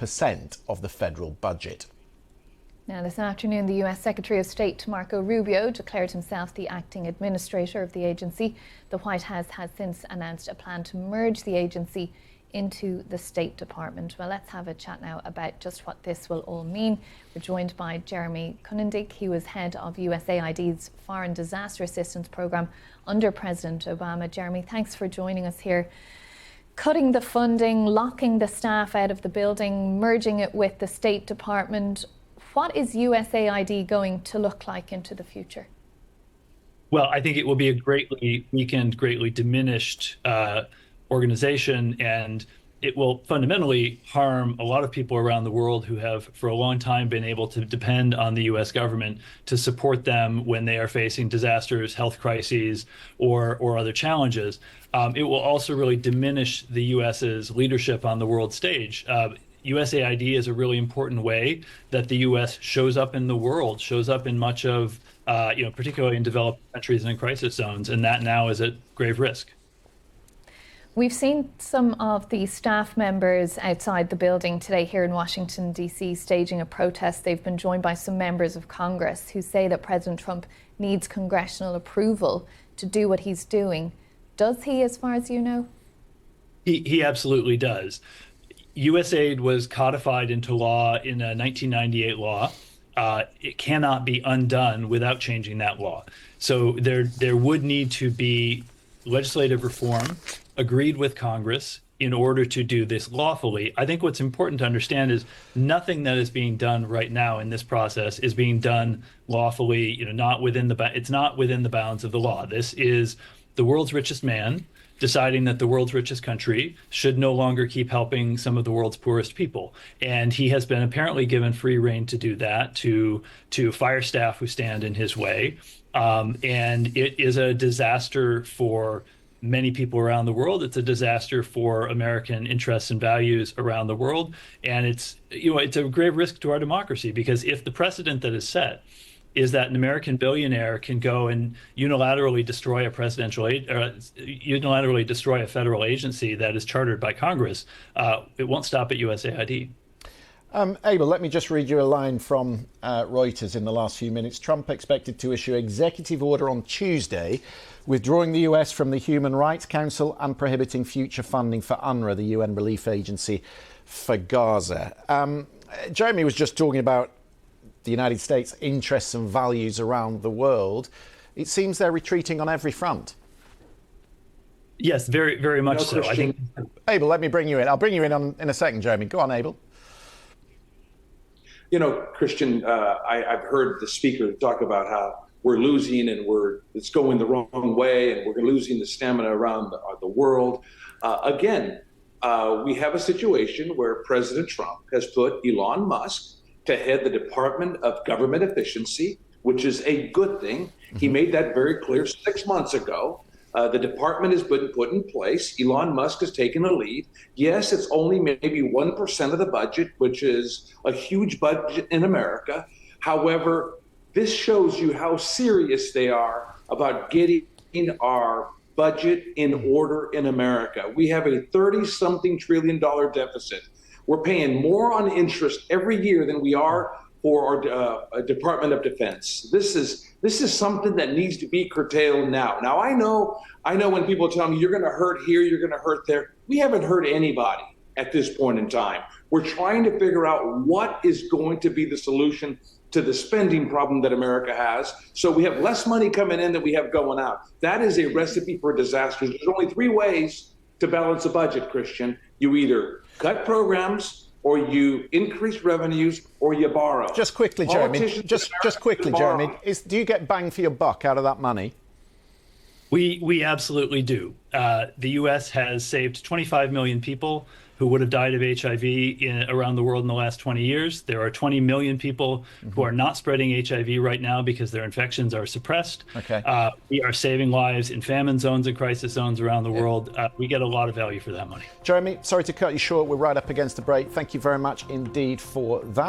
5% of the federal budget. Now, this afternoon, the US Secretary of State Marco Rubio declared himself the acting administrator of the agency. The White House has since announced a plan to merge the agency into the State Department. Well, let's have a chat now about just what this will all mean. We're joined by Jeremy Konyndyk. He was head of USAID's Foreign Disaster Assistance Programme under President Obama. Jeremy, thanks for joining us here. Cutting the funding, locking the staff out of the building, merging it with the State Department. What is USAID going to look like into the future? Well, I think it will be a greatly weakened, greatly diminished organization, and it will fundamentally harm a lot of people around the world who have for a long time been able to depend on the US government to support them when they are facing disasters, health crises, or other challenges. It will also really diminish the US's leadership on the world stage. USAID is a really important way that the US shows up in the world, shows up in much of, particularly in developed countries and in crisis zones, and that now is at grave risk. We've seen some of the staff members outside the building today here in Washington, D.C., staging a protest. They've been joined by some members of Congress who say that President Trump needs congressional approval to do what he's doing. Does he, as far as you know? He absolutely does. USAID was codified into law in a 1998 law. It cannot be undone without changing that law. So there would need to be legislative reform agreed with Congress in order to do this lawfully. I think what's important to understand is nothing that is being done right now in this process is being done lawfully, not within the bounds of the law. This is the world's richest man deciding that the world's richest country should no longer keep helping some of the world's poorest people. And he has been apparently given free rein to do that, to fire staff who stand in his way. And it is a disaster for many people around the world. It's a disaster for American interests and values around the world. And it's a grave risk to our democracy, because if the precedent that is set is that an American billionaire can go and unilaterally destroy a federal agency that is chartered by Congress, it won't stop at USAID. Abel, let me just read you a line from Reuters in the last few minutes. Trump expected to issue executive order on Tuesday, withdrawing the US from the Human Rights Council and prohibiting future funding for UNRWA, the UN relief agency for Gaza. Jeremy was just talking about the United States' interests and values around the world. It seems they're retreating on every front. Yes, very, very much so. I think. Abel, let me bring you in. I'll bring you in a second, Jeremy. Go on, Abel. Christian, I've heard the speaker talk about how we're losing and it's going the wrong way and we're losing the stamina around the world. Again, we have a situation where President Trump has put Elon Musk to head the Department of Government Efficiency, which is a good thing. Mm-hmm. He made that very clear 6 months ago. The department has been put in place. Elon Musk has taken a lead. Yes, it's only maybe 1% of the budget, which is a huge budget in America. However, this shows you how serious they are about getting our budget in order in America. We have a 30-something trillion dollar deficit. We're paying more on interest every year than we are for our Department of Defense. This is something that needs to be curtailed now. Now, I know when people tell me you're going to hurt here, you're going to hurt there. We haven't hurt anybody at this point in time. We're trying to figure out what is going to be the solution to the spending problem that America has. So we have less money coming in than we have going out. That is a recipe for disaster. There's only 3 ways to balance a budget, Christian. You either cut programs, or you increase revenues, or you borrow. Just quickly, Jeremy. Just quickly, Jeremy. Do you get bang for your buck out of that money? We absolutely do. The U.S. has saved 25 million people who would have died of HIV around the world in the last 20 years. There are 20 million people who are not spreading HIV right now because their infections are suppressed. Okay. We are saving lives in famine zones and crisis zones around the world. We get a lot of value for that money. Jeremy, sorry to cut you short. We're right up against the break. Thank you very much indeed for that.